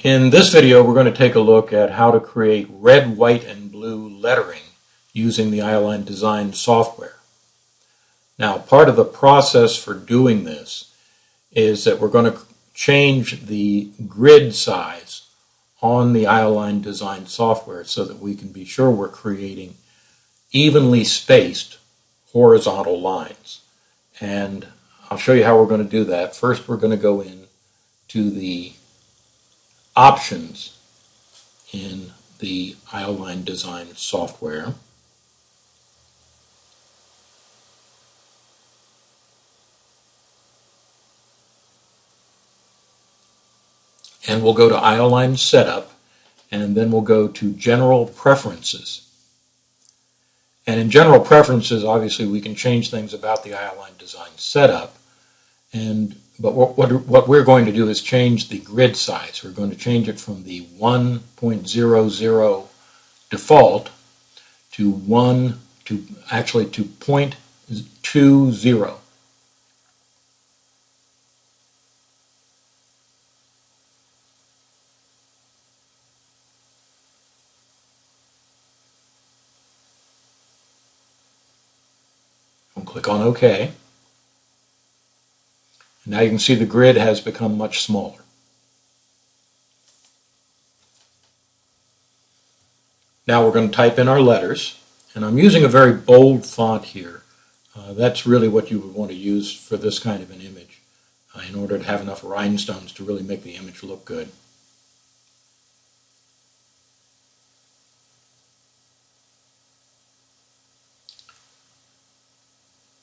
In this video, we're going to take a look at how to create red, white, and blue lettering using the Eyeline Design software. Now, part of the process for doing this is that we're going to change the grid size on the Eyeline Design software so that we can be sure we're creating evenly spaced horizontal lines. And I'll show you how we're going to do that. First, we're going to go in to the options in the Eyeline Design software. And we'll go to Eyeline Setup, and then we'll go to General Preferences. And in General Preferences, obviously, we can change things about the Eyeline Design setup. But what we're going to do is change the grid size. We're going to change it from the 1.00 default to 0.20. We'll click on OK. Now you can see the grid has become much smaller. Now we're going to type in our letters, and I'm using a very bold font here. That's really what you would want to use for this kind of an image in order to have enough rhinestones to really make the image look good.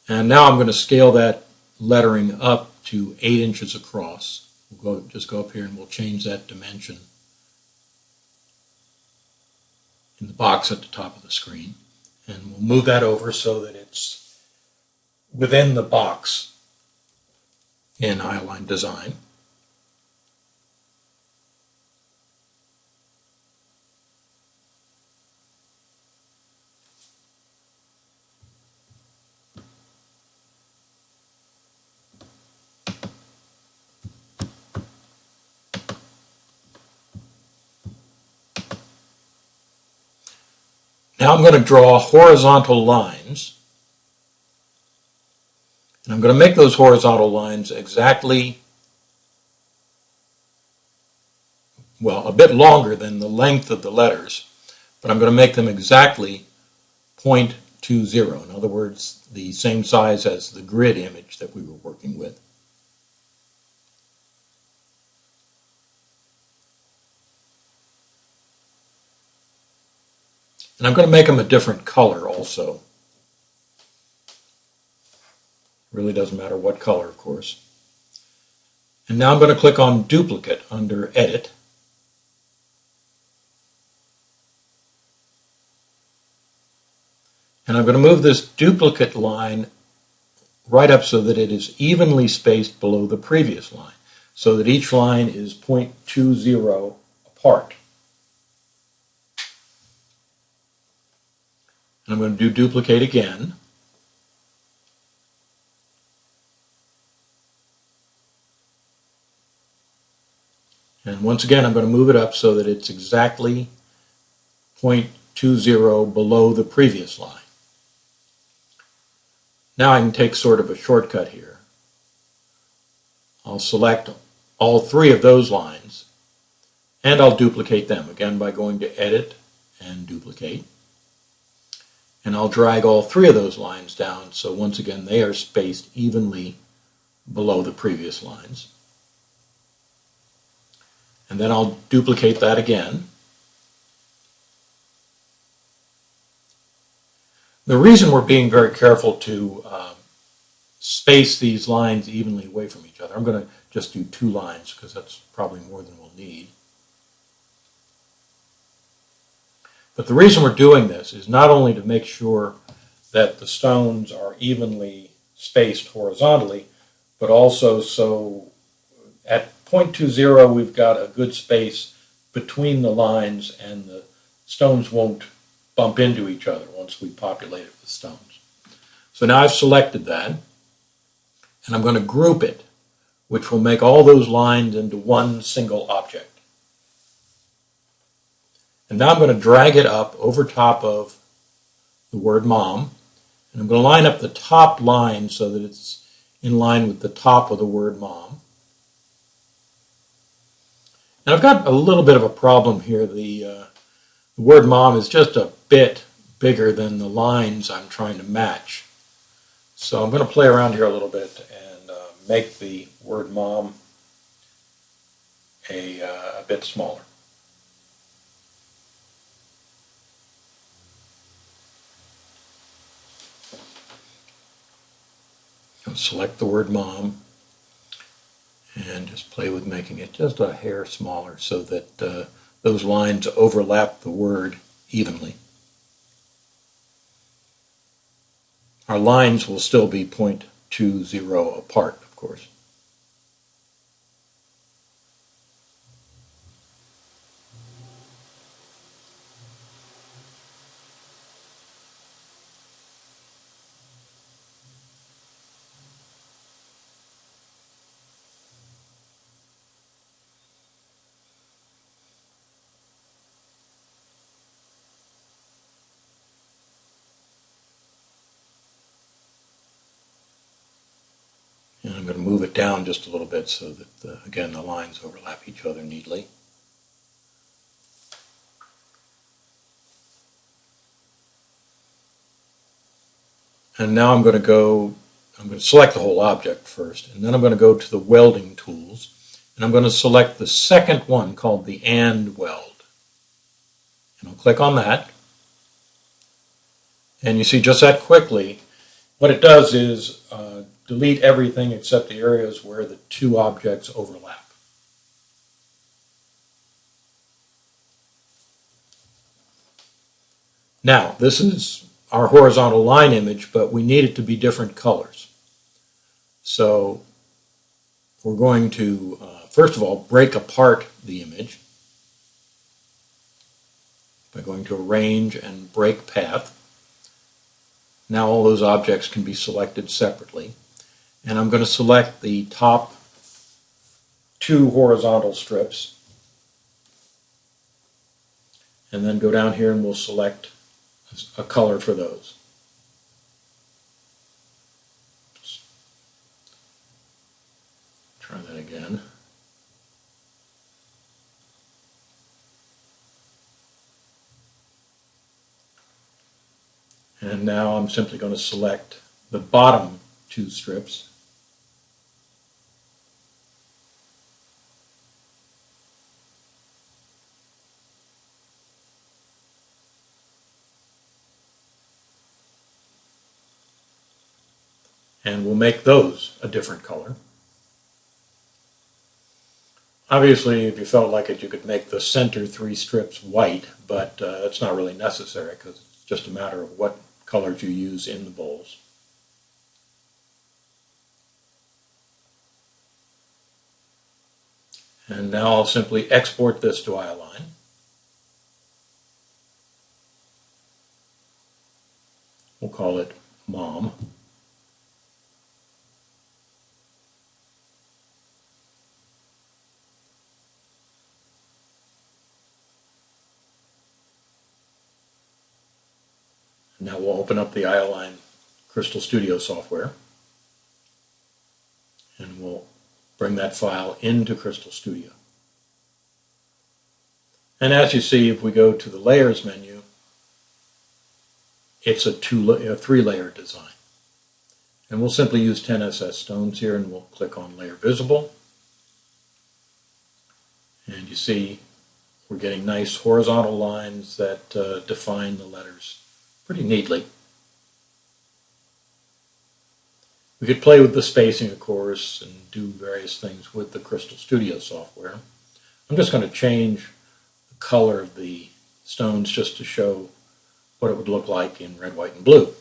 And now I'm going to scale that lettering up to 8 inches across. We'll just go up here and we'll change that dimension in the box at the top of the screen. And we'll move that over so that it's within the box in Eyeline Design. Now I'm going to draw horizontal lines, and I'm going to make those horizontal lines exactly, well, a bit longer than the length of the letters, but I'm going to make them exactly 0.20. In other words, the same size as the grid image that we were working with. And I'm going to make them a different color also. Really doesn't matter what color, of course. And now I'm going to click on Duplicate under Edit. And I'm going to move this duplicate line right up so that it is evenly spaced below the previous line, so that each line is 0.20 apart. And I'm going to do duplicate again. And once again, I'm going to move it up so that it's exactly 0.20 below the previous line. Now I can take sort of a shortcut here. I'll select all 3 of those lines, and I'll duplicate them, again by going to Edit and Duplicate. And I'll drag all 3 of those lines down, so once again they are spaced evenly below the previous lines. And then I'll duplicate that again. The reason we're being very careful to space these lines evenly away from each other, I'm going to just do 2 lines because that's probably more than we'll need. But the reason we're doing this is not only to make sure that the stones are evenly spaced horizontally, but also so at 0.20 we've got a good space between the lines and the stones won't bump into each other once we populate it with stones. So now I've selected that, and I'm going to group it, which will make all those lines into one single object. And now I'm going to drag it up over top of the word mom. And I'm going to line up the top line so that it's in line with the top of the word mom. And I've got a little bit of a problem here. The word mom is just a bit bigger than the lines I'm trying to match. So I'm going to play around here a little bit and make the word mom a bit smaller. I'll select the word mom and just play with making it just a hair smaller so that those lines overlap the word evenly. Our lines will still be 0.20 apart, of course. And I'm going to move it down just a little bit so that, again, the lines overlap each other neatly. And now I'm going to select the whole object first, and then I'm going to go to the welding tools, and I'm going to select the second one called the and weld. And I'll click on that. And you see just that quickly, what it does is delete everything except the areas where the two objects overlap. Now, this is our horizontal line image, but we need it to be different colors. So we're going to, first of all, break apart the image by going to Arrange and Break Path. Now all those objects can be selected separately. And I'm going to select the top two horizontal strips. And then go down here and we'll select a color for those. Try that again. And now I'm simply going to select the bottom two strips. And we'll make those a different color. Obviously, if you felt like it, you could make the center three strips white, but it's not really necessary because it's just a matter of what colors you use in the bowls. And now I'll simply export this to Eyeline. We'll call it Mom. Now we'll open up the Eyeline Crystal Studio software and we'll bring that file into Crystal Studio. And as you see, if we go to the Layers menu, it's a three-layer design. And we'll simply use 10SS stones here and we'll click on Layer Visible. And you see we're getting nice horizontal lines that define the letters pretty neatly. We could play with the spacing, of course, and do various things with the Crystal Studio software. I'm just going to change the color of the stones just to show what it would look like in red, white, and blue.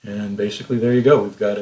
And basically there you go. We've got